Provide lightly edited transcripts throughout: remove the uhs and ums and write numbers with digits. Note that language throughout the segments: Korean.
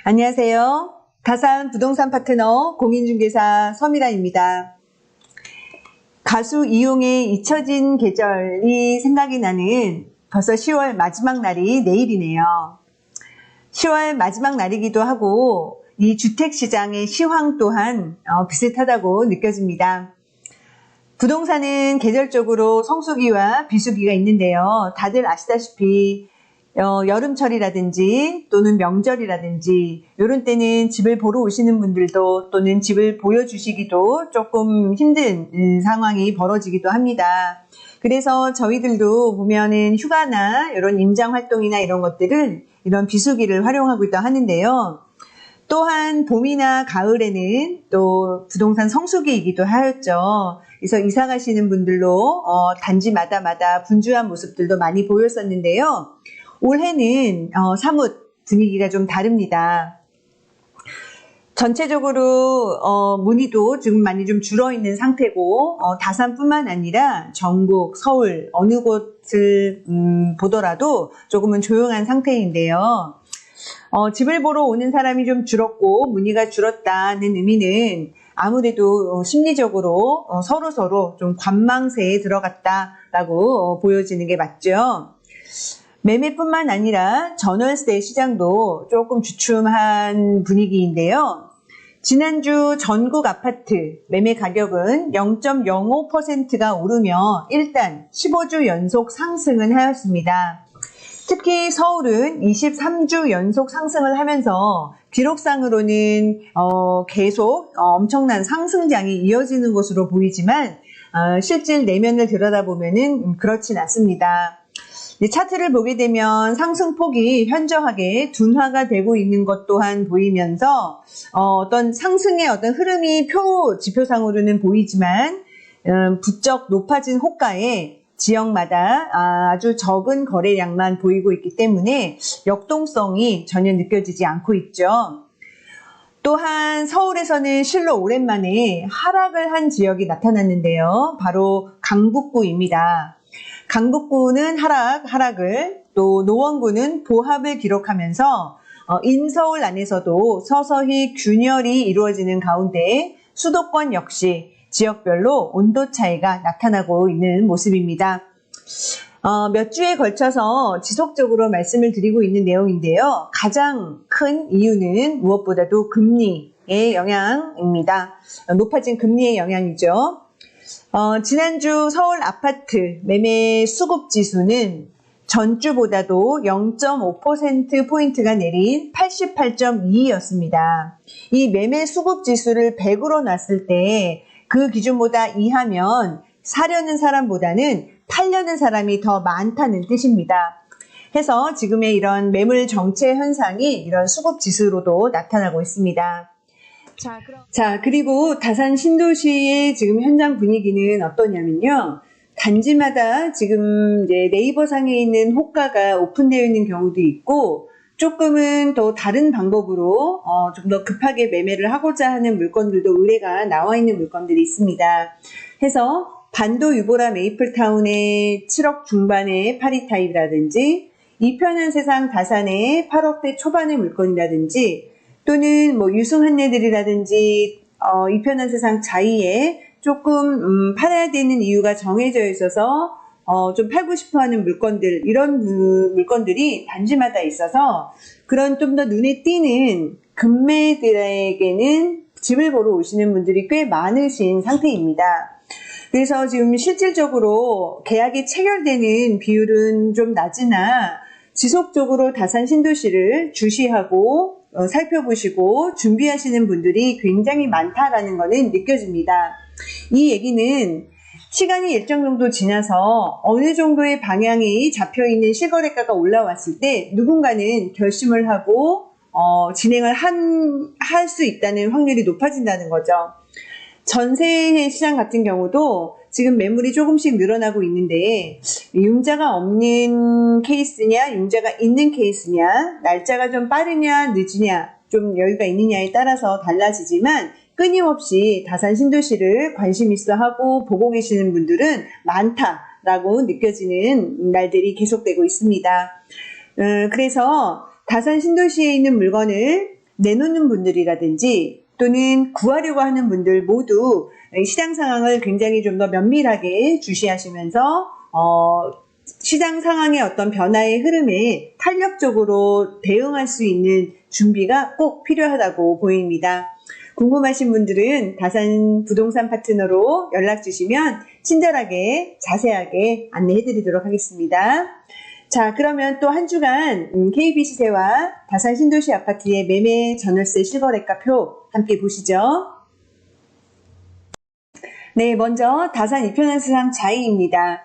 안녕하세요. 다산 부동산 파트너 공인중개사 서미라입니다. 가수 이용의 잊혀진 계절이 생각이 나는 벌써 10월 마지막 날이 내일이네요. 10월 마지막 날이기도 하고 이 주택시장의 시황 또한 비슷하다고 느껴집니다. 부동산은 계절적으로 성수기와 비수기가 있는데요. 다들 아시다시피 여름철이라든지 또는 명절이라든지 이런 때는 집을 보러 오시는 분들도 또는 집을 보여주시기도 조금 힘든 상황이 벌어지기도 합니다. 그래서 저희들도 보면은 휴가나 이런 임장 활동이나 이런 것들을 이런 비수기를 활용하기도 하는데요. 또한 봄이나 가을에는 또 부동산 성수기이기도 하였죠. 그래서 이사 가시는 분들로 단지마다 분주한 모습들도 많이 보였었는데요. 올해는 사뭇 분위기가 좀 다릅니다. 전체적으로 문의도 지금 많이 좀 줄어있는 상태고 다산뿐만 아니라 전국, 서울 어느 곳을 보더라도 조금은 조용한 상태인데요. 집을 보러 오는 사람이 좀 줄었고 문의가 줄었다는 의미는 아무래도 심리적으로 서로 좀 관망세에 들어갔다라고 보여지는 게 맞죠. 매매뿐만 아니라 전월세 시장도 조금 주춤한 분위기인데요. 지난주 전국 아파트 매매 가격은 0.05%가 오르며 일단 15주 연속 상승은 하였습니다. 특히 서울은 23주 연속 상승을 하면서 기록상으로는 계속 엄청난 상승장이 이어지는 것으로 보이지만 실질 내면을 들여다보면은 그렇진 않습니다. 차트를 보게 되면 상승폭이 현저하게 둔화가 되고 있는 것 또한 보이면서 어떤 상승의 어떤 흐름이 지표상으로는 보이지만 부쩍 높아진 호가에 지역마다 아주 적은 거래량만 보이고 있기 때문에 역동성이 전혀 느껴지지 않고 있죠. 또한 서울에서는 실로 오랜만에 하락을 한 지역이 나타났는데요. 바로 강북구입니다. 강북구는 하락을, 또 노원구는 보합을 기록하면서 인서울 안에서도 서서히 균열이 이루어지는 가운데 수도권 역시 지역별로 온도 차이가 나타나고 있는 모습입니다. 몇 주에 걸쳐서 지속적으로 말씀을 드리고 있는 내용인데요. 가장 큰 이유는 무엇보다도 금리의 영향입니다. 높아진 금리의 영향이죠. 지난주 서울 아파트 매매 수급 지수는 전주보다도 0.5%포인트가 내린 88.2였습니다. 이 매매 수급 지수를 100으로 놨을 때 그 기준보다 이하면 사려는 사람보다는 팔려는 사람이 더 많다는 뜻입니다. 해서 지금의 이런 매물 정체 현상이 이런 수급 지수로도 나타나고 있습니다. 자, 그리고 다산 신도시의 지금 현장 분위기는 어떠냐면요. 단지마다 지금 이제 네이버 상에 있는 호가가 오픈되어 있는 경우도 있고, 조금은 또 다른 방법으로 좀 더 급하게 매매를 하고자 하는 물건들도 의뢰가 나와 있는 물건들이 있습니다. 해서 반도 유보라 메이플타운의 7억 중반의 파리타입이라든지, 이편한 세상 다산의 8억대 초반의 물건이라든지, 또는 유승한내들이라든지 이편한 세상 자이에 조금 팔아야 되는 이유가 정해져 있어서 좀 팔고 싶어하는 물건들, 이런 물건들이 단지마다 있어서 그런 좀 더 눈에 띄는 금매들에게는 집을 보러 오시는 분들이 꽤 많으신 상태입니다. 그래서 지금 실질적으로 계약이 체결되는 비율은 좀 낮으나 지속적으로 다산 신도시를 주시하고 살펴보시고 준비하시는 분들이 굉장히 많다라는 것은 느껴집니다. 이 얘기는 시간이 일정 정도 지나서 어느 정도의 방향이 잡혀있는 실거래가가 올라왔을 때 누군가는 결심을 하고 진행을 할 수 있다는 확률이 높아진다는 거죠. 전세 시장 같은 경우도 지금 매물이 조금씩 늘어나고 있는데 융자가 없는 케이스냐 융자가 있는 케이스냐 날짜가 좀 빠르냐 늦으냐 좀 여유가 있느냐에 따라서 달라지지만 끊임없이 다산 신도시를 관심 있어 하고 보고 계시는 분들은 많다라고 느껴지는 날들이 계속되고 있습니다. 그래서 다산 신도시에 있는 물건을 내놓는 분들이라든지 또는 구하려고 하는 분들 모두 시장 상황을 굉장히 좀 더 면밀하게 주시하시면서 시장 상황의 어떤 변화의 흐름에 탄력적으로 대응할 수 있는 준비가 꼭 필요하다고 보입니다. 궁금하신 분들은 다산 부동산 파트너로 연락 주시면 친절하게 자세하게 안내해 드리도록 하겠습니다. 자, 그러면 또 한 주간 KB시세와 다산 신도시 아파트의 매매 전월세 실거래가표 함께 보시죠. 네, 먼저 다산 이편한세상 자이입니다.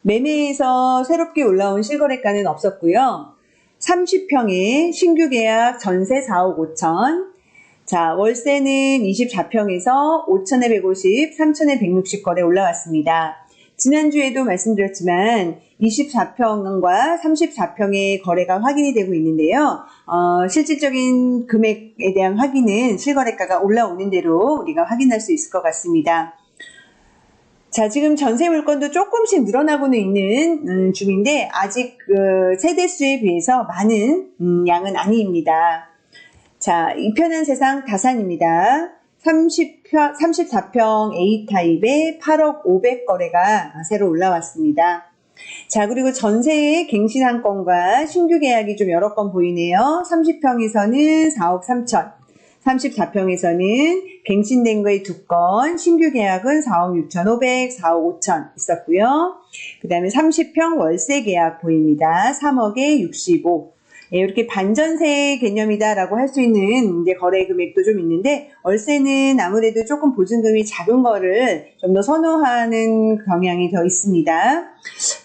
매매에서 새롭게 올라온 실거래가는 없었고요. 30평에 신규 계약 전세 4억 5천. 자, 월세는 24평에서 5천에 150, 3천에 160 거래 올라왔습니다. 지난주에도 말씀드렸지만 24평과 34평의 거래가 확인이 되고 있는데요. 실질적인 금액에 대한 확인은 실거래가가 올라오는 대로 우리가 확인할 수 있을 것 같습니다. 자, 지금 전세 물건도 조금씩 늘어나고는 있는 중인데 아직 세대수에 비해서 많은 양은 아닙니다. 자, 이편한세상 다산입니다. 34평 A타입에 8억 500 거래가 새로 올라왔습니다. 자, 그리고 전세의 갱신 한 건과 신규 계약이 좀 여러 건 보이네요. 30평에서는 4억 3천, 34평에서는 갱신된 거에 2건, 신규 계약은 4억 6,500, 4억 5천 있었고요. 그 다음에 30평 월세 계약 보입니다. 3억에 65. 이렇게 반전세 개념이다라고 할 수 있는 이제 거래 금액도 좀 있는데, 월세는 아무래도 조금 보증금이 작은 거를 좀 더 선호하는 경향이 더 있습니다.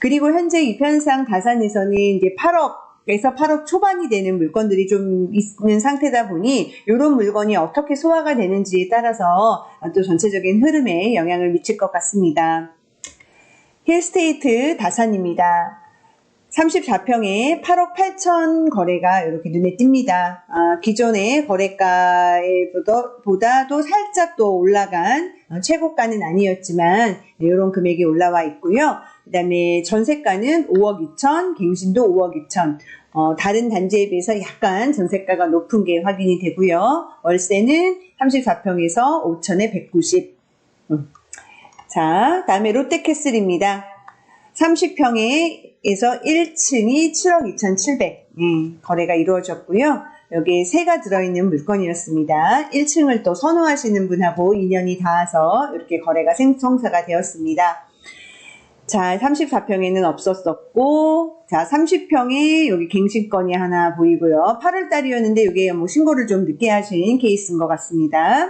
그리고 현재 이편상 다산에서는 이제 8억에서 8억 초반이 되는 물건들이 좀 있는 상태다 보니, 이런 물건이 어떻게 소화가 되는지에 따라서 또 전체적인 흐름에 영향을 미칠 것 같습니다. 힐스테이트 다산입니다. 34평에 8억 8천 거래가 이렇게 눈에 띕니다. 기존의 거래가보다도 살짝 또 올라간 최고가는 아니었지만 이런 금액이 올라와 있고요. 그 다음에 전세가는 5억 2천, 갱신도 5억 2천. 다른 단지에 비해서 약간 전세가가 높은 게 확인이 되고요. 월세는 34평에서 5천에 190. 자, 다음에 롯데캐슬입니다. 30평에서 1층이 7억 2,700 거래가 이루어졌고요. 여기에 새가 들어있는 물건이었습니다. 1층을 또 선호하시는 분하고 인연이 닿아서 이렇게 거래가 성사가 되었습니다. 자, 34평에는 없었었고, 자, 30평에 여기 갱신건이 하나 보이고요. 8월달이었는데 이게 뭐 신고를 좀 늦게 하신 케이스인 것 같습니다.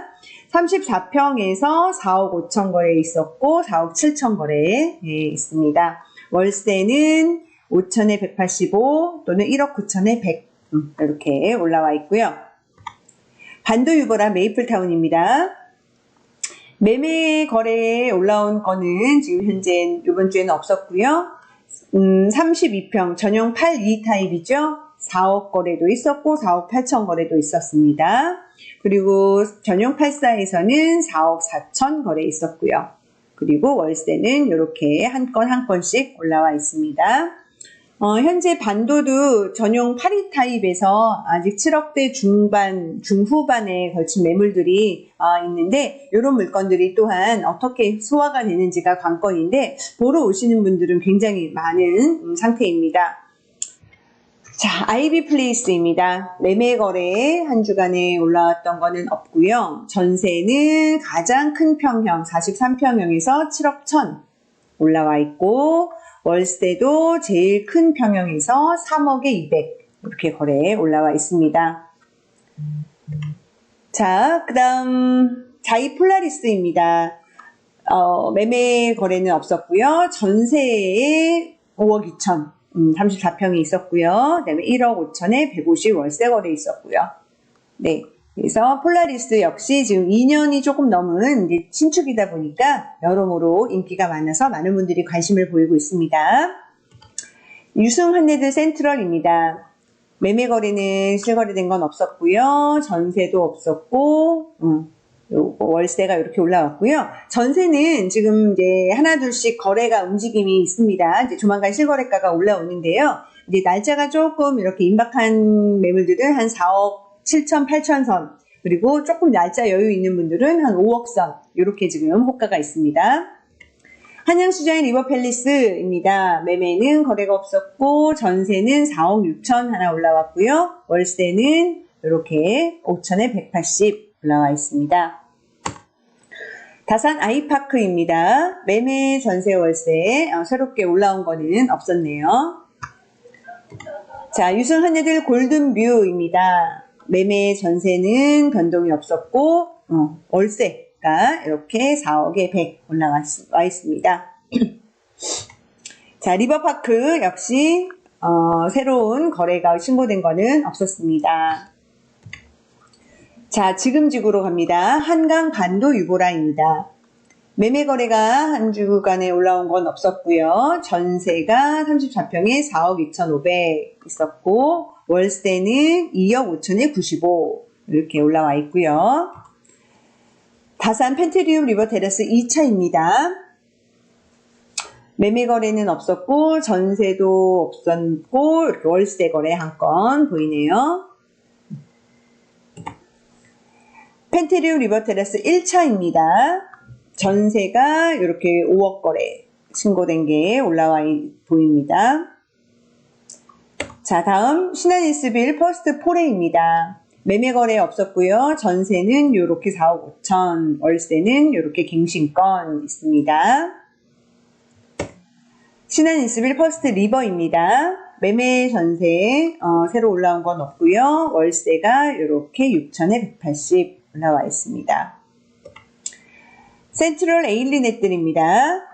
34평에서 4억 5천 거래 있었고 4억 7천 거래 있습니다. 월세는 5천에 185 또는 1억 9천에 100 이렇게 올라와 있고요. 반도 유보라 메이플타운입니다. 매매 거래에 올라온 거는 지금 현재 이번 주에는 없었고요. 32평 전용 82 타입이죠. 4억 거래도 있었고 4억 8천 거래도 있었습니다. 그리고 전용 84에서는 4억 4천 거래 있었고요. 그리고 월세는 이렇게 한 건 한 건씩 올라와 있습니다. 현재 반도도 전용 82 타입에서 아직 7억대 중후반에 걸친 매물들이 있는데 이런 물건들이 또한 어떻게 소화가 되는지가 관건인데 보러 오시는 분들은 굉장히 많은 상태입니다. 자, 아이비 플레이스입니다. 매매 거래에 한 주간에 올라왔던 거는 없고요. 전세는 가장 큰 평형 43평형에서 7억 1천 올라와 있고 월세도 제일 큰 평형에서 3억에 200 이렇게 거래에 올라와 있습니다. 자, 그 다음 자이 폴라리스입니다. 매매 거래는 없었고요. 전세에 5억 2천 34평이 있었고요. 그 다음에 1억 5천에 150 월세 거래 있었고요. 네. 그래서 폴라리스 역시 지금 2년이 조금 넘은 이제 신축이다 보니까 여러모로 인기가 많아서 많은 분들이 관심을 보이고 있습니다. 유승 한네드 센트럴입니다. 매매 거래는 실거래된 건 없었고요. 전세도 없었고, 월세가 이렇게 올라왔고요. 전세는 지금 이제 하나둘씩 거래가 움직임이 있습니다. 이제 조만간 실거래가가 올라오는데요. 이제 날짜가 조금 이렇게 임박한 매물들은 한 4억 7천, 8천 선, 그리고 조금 날짜 여유 있는 분들은 한 5억 선, 이렇게 지금 호가가 있습니다. 한양수자인 리버팰리스입니다. 매매는 거래가 없었고 전세는 4억 6천 하나 올라왔고요. 월세는 이렇게 5천에 180 올라와 있습니다. 다산 아이파크입니다. 매매, 전세, 월세 새롭게 올라온 거는 없었네요. 자, 유승하늘들 골든뷰입니다. 매매, 전세는 변동이 없었고 월세가 이렇게 4억에 100 올라와 있습니다. 자, 리버파크 역시 새로운 거래가 신고된 거는 없었습니다. 자, 지금 지구로 갑니다. 한강 반도 유보라입니다. 매매 거래가 한 주간에 올라온 건 없었고요. 전세가 34평에 4억 2,500 있었고 월세는 2억 5천에 95 이렇게 올라와 있고요. 다산 펜트리움 리버테라스 2차입니다. 매매 거래는 없었고 전세도 없었고 이렇게 월세 거래 한 건 보이네요. 펜트리움 리버테라스 1차입니다. 전세가 이렇게 5억 거래 신고된 게 올라와 보입니다. 자, 다음 신한이스빌 퍼스트 포레입니다. 매매 거래 없었고요. 전세는 이렇게 4억 5천, 월세는 이렇게 갱신권 있습니다. 신한이스빌 퍼스트 리버입니다. 매매 전세 새로 올라온 건 없고요. 월세가 이렇게 6천에 180 올라와 있습니다. 센트럴 에일리넷들입니다.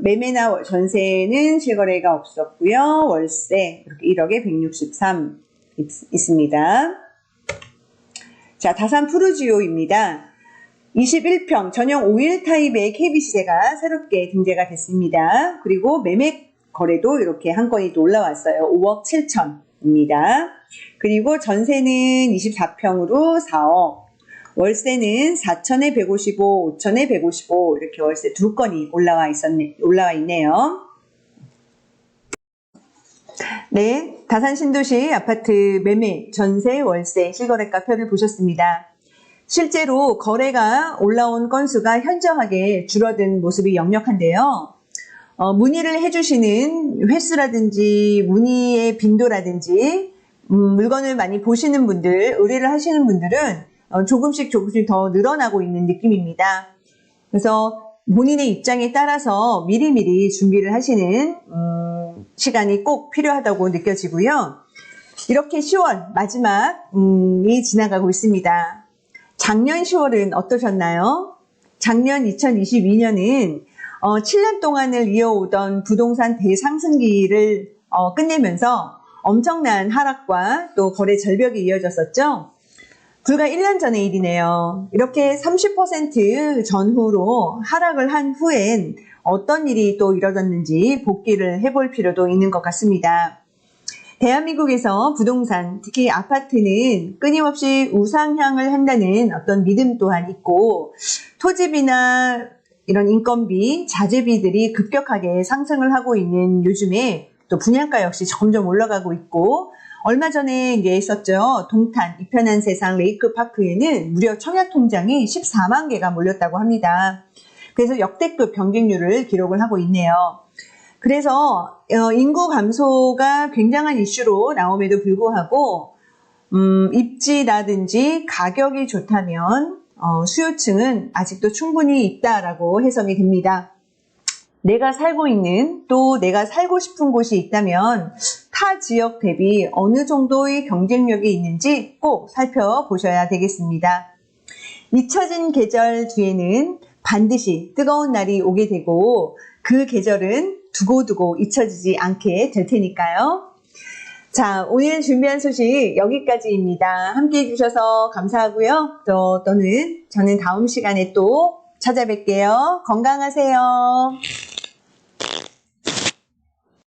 매매나 전세는 실거래가 없었고요. 월세 이렇게 1억에 163 있습니다. 자, 다산 푸르지오입니다. 21평 전용 5일 타입의 KBC제가 새롭게 등재가 됐습니다. 그리고 매매 거래도 이렇게 한 건이 또 올라왔어요. 5억 7천입니다. 그리고 전세는 24평으로 4억, 월세는 4천에 155, 5천에 155 이렇게 월세 두 건이 올라와 있네요. 네, 다산 신도시 아파트 매매, 전세, 월세, 실거래가표를 보셨습니다. 실제로 거래가 올라온 건수가 현저하게 줄어든 모습이 역력한데요. 문의를 해주시는 횟수라든지 문의의 빈도라든지 물건을 많이 보시는 분들, 의뢰를 하시는 분들은 조금씩 더 늘어나고 있는 느낌입니다. 그래서 본인의 입장에 따라서 미리미리 준비를 하시는 시간이 꼭 필요하다고 느껴지고요. 이렇게 10월 마지막이 지나가고 있습니다. 작년 10월은 어떠셨나요? 작년 2022년은 7년 동안을 이어오던 부동산 대상승기를 끝내면서 엄청난 하락과 또 거래 절벽이 이어졌었죠. 불과 1년 전의 일이네요. 이렇게 30% 전후로 하락을 한 후엔 어떤 일이 또 일어났는지 복기를 해볼 필요도 있는 것 같습니다. 대한민국에서 부동산, 특히 아파트는 끊임없이 우상향을 한다는 어떤 믿음 또한 있고, 토지비나 이런 인건비, 자재비들이 급격하게 상승을 하고 있는 요즘에 또 분양가 역시 점점 올라가고 있고, 얼마 전에 이제 있었죠. 동탄, 이편한 세상 레이크파크에는 무려 청약통장이 14만 개가 몰렸다고 합니다. 그래서 역대급 경쟁률을 기록을 하고 있네요. 그래서 인구 감소가 굉장한 이슈로 나옴에도 불구하고 입지라든지 가격이 좋다면 수요층은 아직도 충분히 있다라고 해석이 됩니다. 내가 살고 있는 또 내가 살고 싶은 곳이 있다면 타 지역 대비 어느 정도의 경쟁력이 있는지 꼭 살펴보셔야 되겠습니다. 잊혀진 계절 뒤에는 반드시 뜨거운 날이 오게 되고 그 계절은 두고두고 잊혀지지 않게 될 테니까요. 자, 오늘 준비한 소식 여기까지입니다. 함께 해주셔서 감사하고요. 저는 다음 시간에 또 찾아뵐게요. 건강하세요.